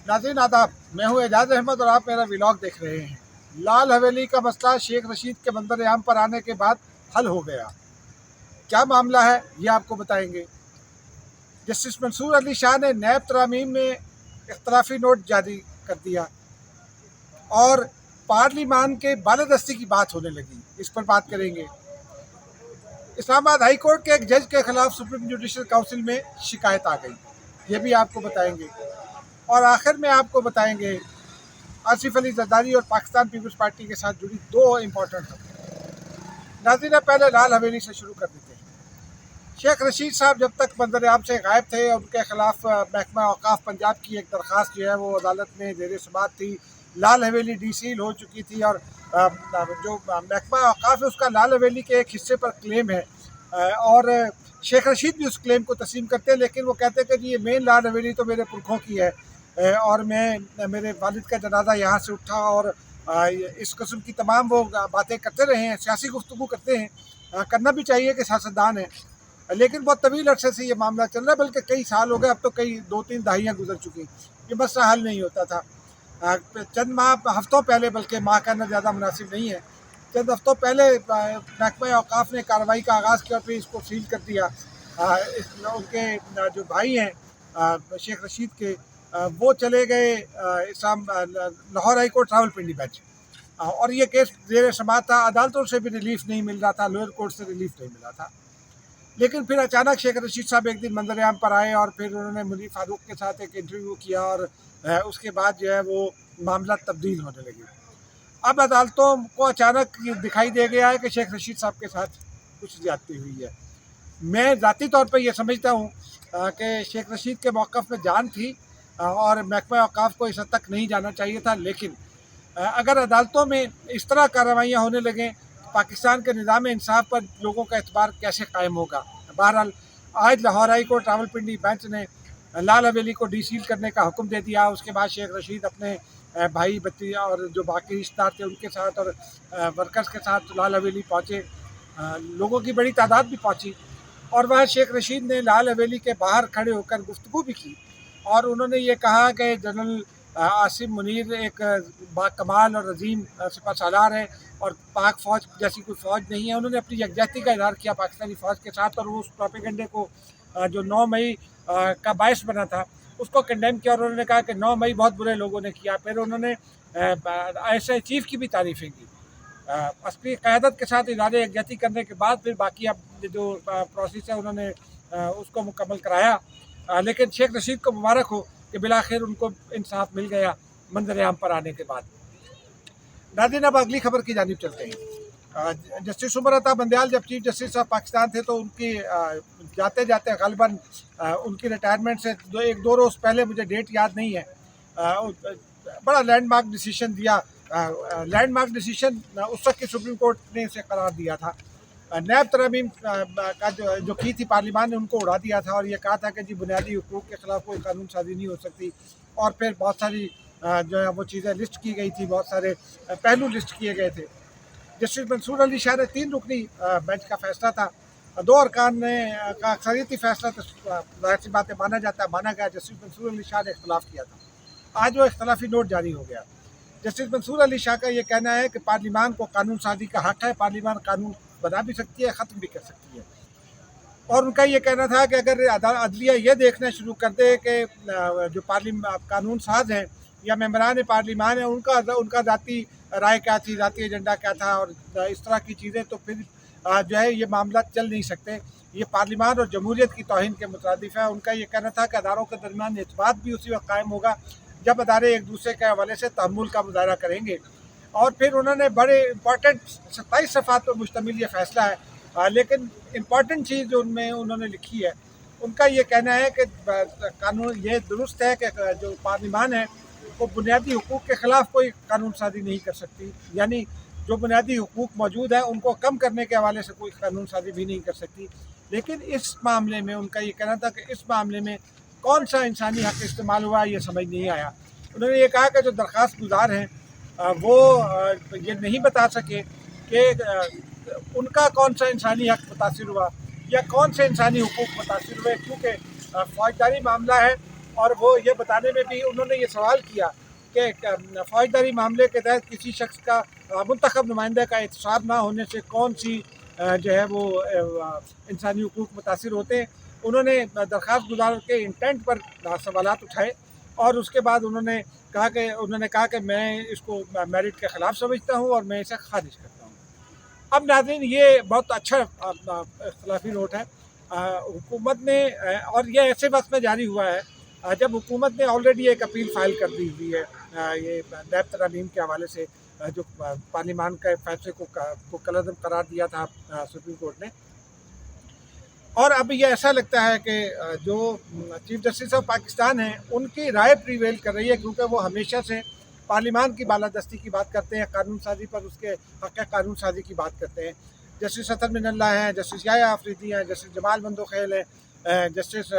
नाज़रीन आदाब, मैं हूँ एजाज अहमद और आप मेरा व्लॉग देख रहे हैं। लाल हवेली का मसला शेख रशीद के मंजर-ए-आम पर आने के बाद हल हो गया। क्या मामला है ये आपको बताएंगे। जस्टिस मंसूर अली शाह ने नैब तरामीम में इख्तलाफी नोट जारी कर दिया और पार्लिमान के बालादस्ती की बात होने लगी। इस पर बात करेंगे। इस्लामाबाद हाई कोर्ट के एक जज के खिलाफ सुप्रीम जुडिशल काउंसिल में शिकायत आ गई, ये भी आपको बताएंगे। और आखिर में आपको बताएंगे आसिफ अली जरदारी और पाकिस्तान पीपल्स पार्टी के साथ जुड़ी दो इम्पोर्टेंट खबरें। नाज़रीन, पहले लाल हवेली से शुरू कर देते हैं। शेख रशीद साहब जब तक मंजर-ए-आम से गायब थे, उनके खिलाफ महकमा औकाफ पंजाब की एक दरख्वास्त जो है वो अदालत में ज़ेर समाअत थी। लाल हवेली डीसील हो चुकी थी और जो महकमा औकाफ है उसका लाल हवेली के एक हिस्से पर क्लेम है और शेख रशीद भी उस क्लेम को तस्लीम करते हैं, लेकिन वो कहते हैं कि जी ये मेन लाल हवेली तो मेरे पुरखों की है और मेरे वालिद का जनाजा यहाँ से उठा और इस किस्म की तमाम वो बातें करते रहे हैं, सियासी गुफ्तगू करते हैं। करना भी चाहिए कि सियासतदान है, लेकिन बहुत तवील अरसे से ये मामला चल रहा है, बल्कि कई साल हो गए, अब तो कई 2-3 दहाइयाँ गुजर चुकी। ये मसला हल नहीं होता था। चंद माह हफ्तों पहले, बल्कि माह कहना ज़्यादा मुनासिब नहीं है, चंद हफ्तों पहले महकमा औकाफ ने कार्रवाई का आगाज़ किया और फिर इसको सील कर दिया। उनके जो भाई हैं शेख रशीद के, वो चले गए Lahore high court Rawalpindi bench और ये केस ज़ेर समाअत था। अदालतों से भी रिलीफ नहीं मिल रहा था, लोअर कोर्ट से रिलीफ नहीं मिला था। लेकिन फिर अचानक शेख रशीद साहब एक दिन मंजर-ए-आम पर आए और फिर उन्होंने मुनीर फारूक के साथ एक इंटरव्यू किया और उसके बाद जो है वो मामला तब्दील होने लगे। अब अदालतों को अचानक ये दिखाई दे गया है कि शेख रशीद साहब के साथ कुछ ज़्यादती हुई है। मैं ज़ाती तौर पर यह समझता हूँ कि शेख रशीद के मौक़िफ़ में जान थी और महकमा औकाफ को इस हद तक नहीं जाना चाहिए था, लेकिन अगर अदालतों में इस तरह कार्रवाइयाँ होने लगें तो पाकिस्तान के निज़ाम इंसाफ पर लोगों का एतबार कैसे कायम होगा। बहरहाल आज Lahore high court Rawalpindi bench ने लाल हवेली को डीसील करने का हुक्म दे दिया। उसके बाद शेख रशीद अपने भाई बच्ची और जो बाकी रिश्तेदार थे उनके साथ और वर्कर्स के साथ लाल हवेली पहुँचे। लोगों की बड़ी तादाद भी पहुँची और वह शेख रशीद ने लाल हवेली के बाहर खड़े होकर गुफ्तगू भी की और उन्होंने ये कहा कि जनरल आसिम मुनीर एक बाकमाल और अजीम सिपहसालार है और पाक फ़ौज जैसी कोई फ़ौज नहीं है। उन्होंने अपनी यकजहती का इज़हार किया पाकिस्तानी फ़ौज के साथ और वो उस प्रोपेगेंडे को जो 9 मई का बायस बना था उसको कंडेम किया और उन्होंने कहा कि 9 मई बहुत बुरे लोगों ने किया। फिर उन्होंने ISI चीफ़ की भी तारीफ़ें की। असली क़यादत के साथ इज़हार यकजहती करने के बाद फिर बाकी अब जो प्रोसेस है उन्होंने उसको मुकम्मल कराया। लेकिन शेख रशीद को मुबारक हो कि बिलाखिर उनको इंसाफ मिल गया मंजर-ए-आम पर आने के बाद। नाज़रीन, अब अगली खबर की जानिब चलते हैं। जस्टिस उमर अता बंदयाल जब चीफ जस्टिस ऑफ पाकिस्तान थे तो उनकी जाते जाते ग़ालिबन उनकी रिटायरमेंट से 1-2 रोज़ पहले, मुझे डेट याद नहीं है, बड़ा लैंडमार्क डिसीजन दिया। लैंडमार्क डिसीजन उस वक्त की सुप्रीम कोर्ट ने इसे करार दिया था। नैब तरमीम का जो की थी पार्लियामान ने उनको उड़ा दिया था और ये कहा था कि जी बुनियादी हुकूक के ख़िलाफ़ कोई कानून साजी नहीं हो सकती और फिर बहुत सारी जो है वो चीज़ें लिस्ट की गई थी, बहुत सारे पहलू लिस्ट किए गए थे। जस्टिस मंसूर अली शाह ने 3 रुकनी बेंच का फ़ैसला था, 2 अरकान ने का अक्सरियती फ़ैसला तो ज़ाहिर सी बात है माना गया। जस्टिस मंसूर अली शाह ने इख्तलाफ किया था। आज वो इख्तलाफी नोट जारी हो गया। जस्टिस मंसूर अली शाह का ये कहना है कि पार्लियामान को कानून साजी का हक़ है, पार्लियामान कानून बना भी सकती है, ख़त्म भी कर सकती है। और उनका ये कहना था कि अगर अदलिया ये देखना शुरू कर दे कि जो कानून साज हैं या मेंबरान पार्लियामान है उनका ज़ाती राय क्या थी, ज़ाती एजेंडा क्या था और इस तरह की चीज़ें, तो फिर जो है ये मामला चल नहीं सकते। ये पार्लियामान और जमहूरियत की तौहीन के मुताबिक है। उनका ये कहना था कि अदारों के दरमियान एतमाद भी उसी वक्त कायम होगा जब अदारे एक दूसरे के हवाले से तहम्मुल का मुज़ाहरा करेंगे। और फिर उन्होंने बड़े इम्पॉर्टेंट 27 सफ़हात पर मुश्तमिल ये फ़ैसला है, लेकिन इम्पॉर्टेंट चीज़ जो उनमें उन्होंने लिखी है, उनका ये कहना है कि कानून ये दुरुस्त है कि जो पार्लियामान है वो बुनियादी हुकूक के ख़िलाफ़ कोई कानून साजी नहीं कर सकती, यानी जो बुनियादी हुकूक मौजूद है उनको कम करने के हवाले से कोई कानून साजी भी नहीं कर सकती। लेकिन इस मामले में उनका ये कहना था कि इस मामले में कौन सा इंसानी हक़ इस्तेमाल हुआ ये समझ नहीं आया। उन्होंने ये कहा कि जो दरख्वास्त गुजार हैं वो ये नहीं बता सके कि उनका कौन सा इंसानी हक़ मुतासिर हुआ या कौन से इंसानी हुकूक मुतासिर हुए, क्योंकि फ़ौजदारी मामला है और वो ये बताने में भी उन्होंने ये सवाल किया कि फौजदारी मामले के तहत किसी शख्स का मुंतखब नुमाइंदे का एहतसाब ना होने से कौन सी जो है वो इंसानी हुकूक मुतासिर होते हैं। उन्होंने दरख्वास्त गुजार के इंटेंट पर सवालात उठाए और उसके बाद उन्होंने कहा कि मैं इसको मेरिट के ख़िलाफ़ समझता हूँ और मैं इसे खारिज करता हूँ। अब नाज़रीन, ये बहुत अच्छा इख्तिलाफी नोट है। हुकूमत ने और ये ऐसे वक्त में जारी हुआ है जब हुकूमत ने ऑलरेडी एक अपील फ़ाइल कर दी हुई है ये नैब तरमीम के हवाले से, जो पार्लियामान के फैसले को कलअदम करार दिया था सुप्रीम कोर्ट ने। और अब ये ऐसा लगता है कि जो चीफ जस्टिस ऑफ पाकिस्तान हैं उनकी राय प्रीवेल कर रही है, क्योंकि वो हमेशा से पार्लियामान की बालादस्ती की बात करते हैं, कानून साजी पर उसके हक़ कानून साजी की बात करते हैं। जस्टिस अतर मिनल्ला हैं, जस्टिस याया आफरीदी हैं, जस्टिस जमाल मंदोखेल हैं, जस्टिस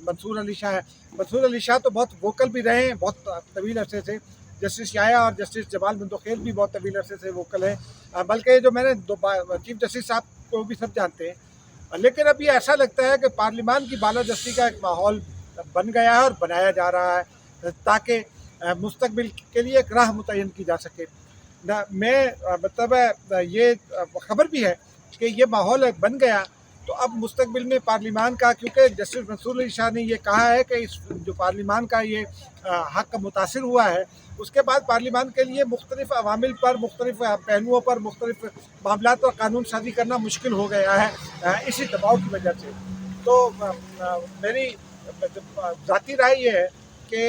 मंसूर अली शाह हैं। मंसूर अली शाह तो बहुत वोकल भी रहे हैं बहुत तवील अरसे से। जस्टिस याया और जस्टिस जमाल मंदोखेल भी बहुत तवील अरसे से वोकल हैं, बल्कि जो मैंने चीफ जस्टिस साहब को भी सब जानते हैं। लेकिन अब ये ऐसा लगता है कि पार्लियामान की बालादस्ती का एक माहौल बन गया है और बनाया जा रहा है ताकि मुस्तकबिल के लिए एक राह मुतय्यन की जा सके। मैं मतलब ये खबर भी है कि ये माहौल बन गया, तो अब मुस्तकबिल में पार्लियामान का, क्योंकि जस्टिस मंसूर अली शाह ने ये कहा है कि इस जो पार्लियामान का ये हक़ मुतासिर हुआ है, उसके बाद पार्लियामान के लिए मुख्तलिफ अवामिल पर, मुख्तलिफ पहलुओं पर, मुख्तलिफ मामलात पर कानून साजी करना मुश्किल हो गया है इसी दबाव की वजह से। तो मेरी ज़ाती राय ये है कि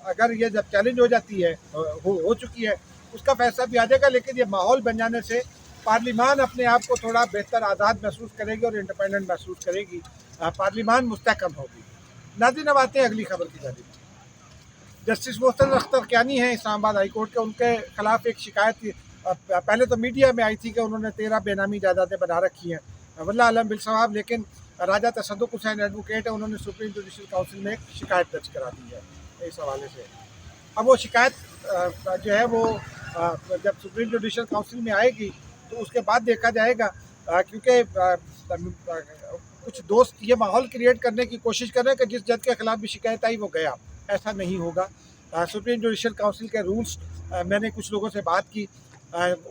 अगर ये जब चैलेंज हो जाती है, हो चुकी है, उसका फैसला भी आ जाएगा, लेकिन ये माहौल बन जाने से पार्लियामान अपने आप को थोड़ा बेहतर आज़ाद महसूस करेगी और इंडिपेंडेंट महसूस करेगी, पार्लियामान मुस्तहकम होगी। नाज़रीन, अब आते हैं अगली खबर की जानिब। जस्टिस मोहसिन अख्तर कियानी हैं इस्लामाबाद हाई कोर्ट के, उनके खिलाफ एक शिकायत पहले तो मीडिया में आई थी कि उन्होंने 13 बेनामी जायदादें बना रखी हैं, वल्लाह आलम बिलसवाब, लेकिन राजा तसद्दुक़ हुसैन एडवोकेट है, उन्होंने सुप्रीम जुडिशल काउंसिल में एक शिकायत दर्ज करा दी है इस हवाले से। अब वो शिकायत जो है वो जब सुप्रीम जुडिशल काउंसिल में आएगी तो उसके बाद देखा जाएगा, क्योंकि कुछ दोस्त ये माहौल क्रिएट करने की कोशिश कर रहे हैं कि जिस जज के खिलाफ भी शिकायत आई वो गया। ऐसा नहीं होगा। सुप्रीम जुडिशल काउंसिल के रूल्स, मैंने कुछ लोगों से बात की,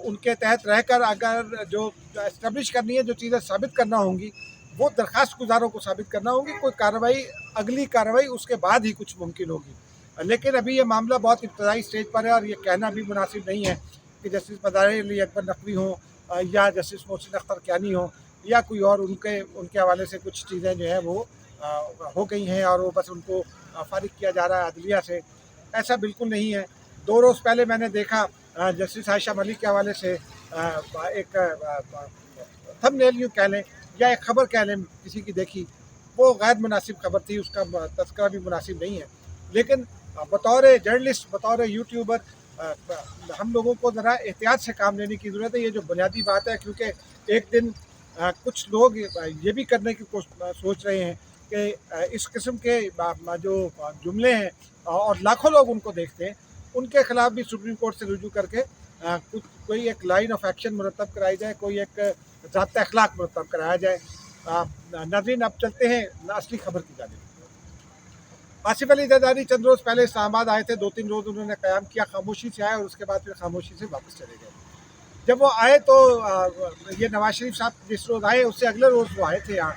उनके तहत रहकर अगर जो एस्टेब्लिश करनी है, जो चीज़ें साबित करना होंगी, वो दरख्वास्त गुजारों को साबित करना होगी। कोई कार्रवाई, अगली कार्रवाई उसके बाद ही कुछ मुमकिन होगी। लेकिन अभी ये मामला बहुत इब्तदाई स्टेज पर है और ये कहना भी मुनासिब नहीं है कि जस्टिस मदारी अली अकबर नकवी हों या जस्टिस मोहसिन अख्तर कियानी हों या कोई और, उनके हवाले से कुछ चीज़ें जो हैं वो हो गई हैं और वो बस उनको फारिग किया जा रहा है अदलिया से। ऐसा बिल्कुल नहीं है। 2 रोज़ पहले मैंने देखा जस्टिस आयशा मलिक के हवाले से एक थंबनेल यूँ कह लें या एक ख़बर कह लें किसी की देखी, वो गैर मुनासिब खबर थी, उसका तज़किरा भी मुनासिब नहीं है। लेकिन बतौर जर्नलिस्ट, बतौर यूट्यूबर, हम लोगों को ज़रा एहतियात से काम लेने की ज़रूरत है। ये जो बुनियादी बात है, क्योंकि एक दिन कुछ लोग ये भी करने की सोच रहे हैं कि इस किस्म के जो जुमले हैं और लाखों लोग उनको देखते हैं, उनके ख़िलाफ़ भी सुप्रीम कोर्ट से रुजू करके कोई एक लाइन ऑफ एक्शन मुरतब कराई जाए, कोई एक ज़ाब्ता अखलाक मुरतब कराया जाए। नाज़रीन, अब चलते हैं असली खबर की जानिब। आसिफ अली जरदारी चंद रोज़ पहले इस्लामाबाद आए थे, 2-3 रोज़ उन्होंने क़याम किया, खामोशी से आए और उसके बाद फिर खामोशी से वापस चले गए। जब वो आए तो ये नवाज शरीफ साहब जिस रोज़ आए उससे अगले रोज़ वो आए थे यहाँ,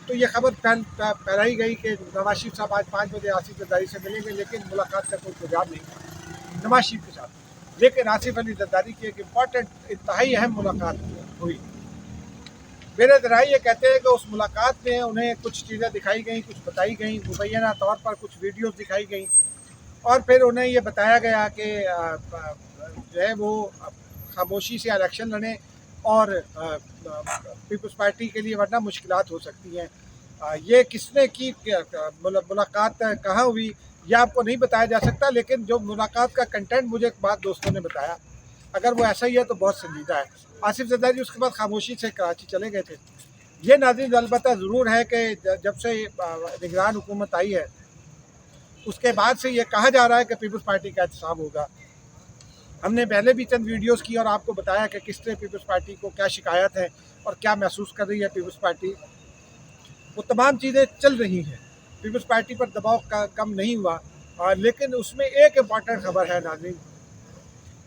तो ये खबर फैलाई गई कि नवाज शरीफ साहब आज 5 बजे आसिफ जरदारी से मिलेंगे, लेकिन मुलाकात का कोई प्रोग्राम नहीं था नवाज शरीफ के साथ। लेकिन आसिफ अली जरदारी की एक इम्पॉर्टेंट, इंतहाई अहम मुलाकात हुई। मेरे ज़राए ये कहते हैं कि उस मुलाकात में उन्हें कुछ चीज़ें दिखाई गई, कुछ बताई गई, मुबैना तौर पर कुछ वीडियोस दिखाई गई और फिर उन्हें ये बताया गया कि जो है वो खामोशी से इलेक्शन लड़ें और पीपल्स पार्टी के लिए वरना मुश्किलात हो सकती हैं। ये किसने की मुलाकात कहाँ हुई यह आपको नहीं बताया जा सकता, लेकिन जो मुलाकात का कंटेंट मुझे बाद दोस्तों ने बताया, अगर वो ऐसा ही है तो बहुत संजीदा है। आसिफ जरदारी उसके बाद खामोशी से कराची चले गए थे। ये नाज़रीन अलबत्ता ज़रूर है कि जब से निगरान हुकूमत आई है उसके बाद से ये कहा जा रहा है कि पीपल्स पार्टी का एहतसाब होगा। हमने पहले भी चंद वीडियोस की और आपको बताया कि किस तरह पीपल्स पार्टी को क्या शिकायत है और क्या महसूस कर रही है पीपल्स पार्टी। वो तमाम चीज़ें चल रही हैं। पीपल्स पार्टी पर दबाव कम नहीं हुआ। लेकिन उसमें एक इम्पॉर्टेंट खबर है नाज़रीन,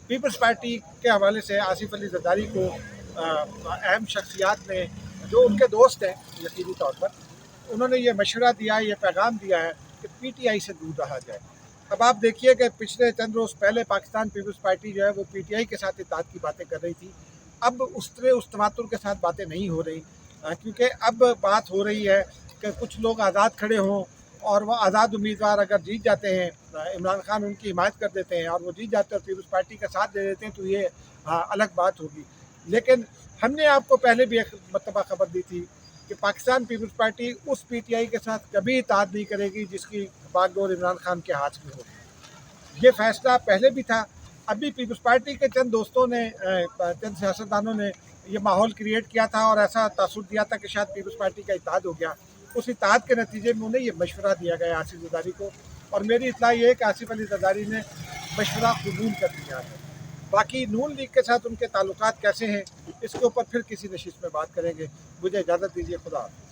पीपल्स पार्टी के हवाले से आसिफ अली जरदारी को अहम शख्सियात ने, जो उनके दोस्त हैं यकीनी तौर पर, उन्होंने ये मशवरा दिया है, ये पैगाम दिया है कि पीटीआई से दूर रहा जाए। अब आप देखिए कि पिछले चंद रोज़ पहले पाकिस्तान पीपल्स पार्टी जो है वो पीटीआई के साथ इत्तेहाद की बातें कर रही थी। अब उस तमातुर के साथ बातें नहीं हो रही, क्योंकि अब बात हो रही है कि कुछ लोग आज़ाद खड़े हों और वो आज़ाद उम्मीदवार अगर जीत जाते हैं, इमरान खान उनकी हिमायत कर देते हैं और वो जीत जाते हैं और पीपल्स पार्टी का साथ दे देते हैं, तो ये अलग बात होगी। लेकिन हमने आपको पहले भी एक मरतबा खबर दी थी कि पाकिस्तान पीपल्स पार्टी उस पीटीआई के साथ कभी इत्तेहाद नहीं करेगी जिसकी बागडोर इमरान खान के हाथ में हो। ये फैसला पहले भी था। अभी पीपल्स पार्टी के चंद दोस्तों ने, चंद सियासतदानों ने ये माहौल क्रिएट किया था और ऐसा तासुर दिया था कि शायद पीपल्स पार्टी का इत्तेहाद हो गया। उस इत्तेहाद के नतीजे में उन्हें ये मशवरा दिया गया आसिफ जरदारी को, और मेरी इत्तला ये है कि आसिफ अली जरदारी ने मशवरा कबूल कर लिया है। बाकी नून लीग के साथ उनके ताल्लुकात कैसे हैं, इसके ऊपर फिर किसी नशिस्त में बात करेंगे। मुझे इजाज़त दीजिए, खुदा हाफ़िज़।